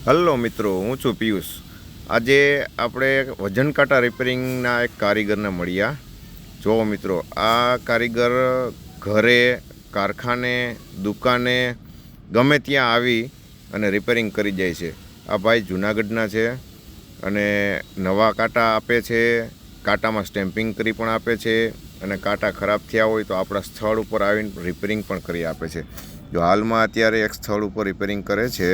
Hello મિત્રો, હું છું પિયુષ। આજે આપણે વજન કાંટા રિપેરિંગના એક કારીગરને મળ્યા। જુઓ મિત્રો, આ કારીગર ઘરે, કારખાને, દુકાને ગમે ત્યાં આવી અને રિપેરિંગ કરી જાય છે। આ ભાઈ જૂનાગઢના છે અને નવા કાંટા આપે છે, કાંટામાં સ્ટેમ્પિંગ કરી પણ આપે છે અને કાંટા ખરાબ થયા હોય તો આપણા સ્થળ ઉપર આવીને રિપેરિંગ પણ કરી આપે છે। જો હાલમાં અત્યારે એક સ્થળ ઉપર રિપેરિંગ કરે છે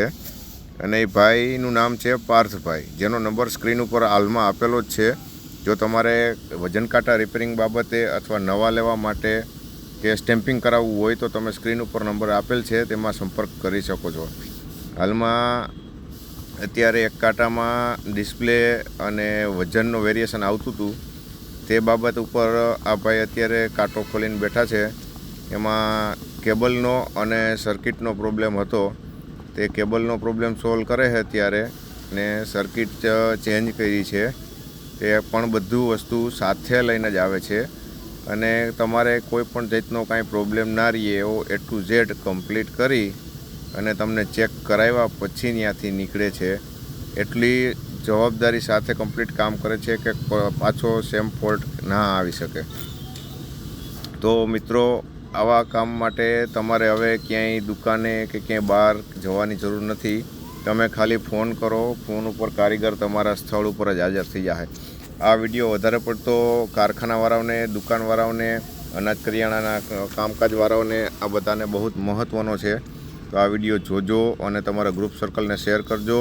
અને એ ભાઈનું નામ છે પાર્થભાઈ, જેનો નંબર સ્ક્રીન ઉપર હાલમાં આપેલો જ છે। જો તમારે વજન કાંટા રિપેરિંગ બાબતે અથવા નવા લેવા માટે કે સ્ટેમ્પિંગ કરાવવું હોય તો તમે સ્ક્રીન ઉપર નંબર આપેલ છે, તેમાં સંપર્ક કરી શકો છો। હાલમાં અત્યારે એક કાંટામાં ડિસ્પ્લે અને વજનનું વેરિએશન આવતું હતું, તે બાબત ઉપર આ ભાઈ અત્યારે કાંટો ખોલીને બેઠા છે। એમાં કેબલનો અને સર્કિટનો પ્રોબ્લેમ હતો, તે કેબલનો પ્રોબ્લેમ સોલ્વ કરે છે અત્યારે, ને સર્કિટ ચેન્જ કરી છે, તે પણ બધું વસ્તુ સાથે લઈને જ આવે છે અને તમારે કોઈ પણ જાતનો કાંઈ પ્રોબ્લેમ ના રહીએ એવો A to Z કમ્પ્લીટ કરી અને તમને ચેક કરાવ્યા પછી ત્યાંથી નીકળે છે। એટલી જવાબદારી સાથે કમ્પ્લીટ કામ કરે છે કે પાછો સેમ ફોલ્ટ ના આવી શકે। તો મિત્રો, આવા કામ માટે તમારે હવે ક્યાંય દુકાને કે ક્યાંય બહાર જવાની જરૂર નથી। તમે ખાલી ફોન કરો, ફોન ઉપર કારીગર તમારા સ્થળ ઉપર જ હાજર થઈ જશે। આ વિડીયો વધારે પડતો કારખાનાવાળાઓને, દુકાનવાળાઓને, અનાજ કરિયાણાના કામકાજવાળાઓને આ બધાને બહુ જ મહત્ત્વનો છે। તો આ વિડીયો જોજો અને તમારા ગ્રુપ સર્કલને શેર કરજો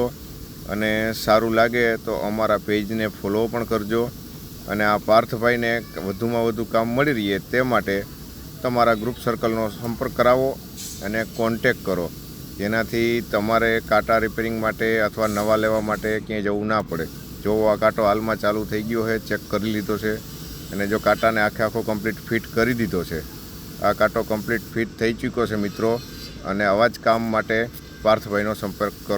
અને સારું લાગે તો અમારા પેજને ફોલો પણ કરજો અને આ પાર્થભાઈને વધુમાં વધુ કામ મળી રહે તે માટે તમારા ગ્રુપ સર્કલનો સંપર્ક કરાવો અને કોન્ટેક કરો, જેનાથી તમારે કાંટા રિપેરિંગ માટે અથવા નવા લેવા માટે ક્યાંય જવું ના પડે। જો આ કાંટો હાલમાં ચાલુ થઈ ગયો છે, ચેક કરી લીધો છે અને જો કાંટાને આખો કમ્પ્લીટ ફિટ કરી દીધો છે। આ કાંટો કમ્પ્લીટ ફિટ થઈ ચૂક્યો છે મિત્રો, અને આવા જ કામ માટે પાર્થભાઈનો સંપર્ક કરો।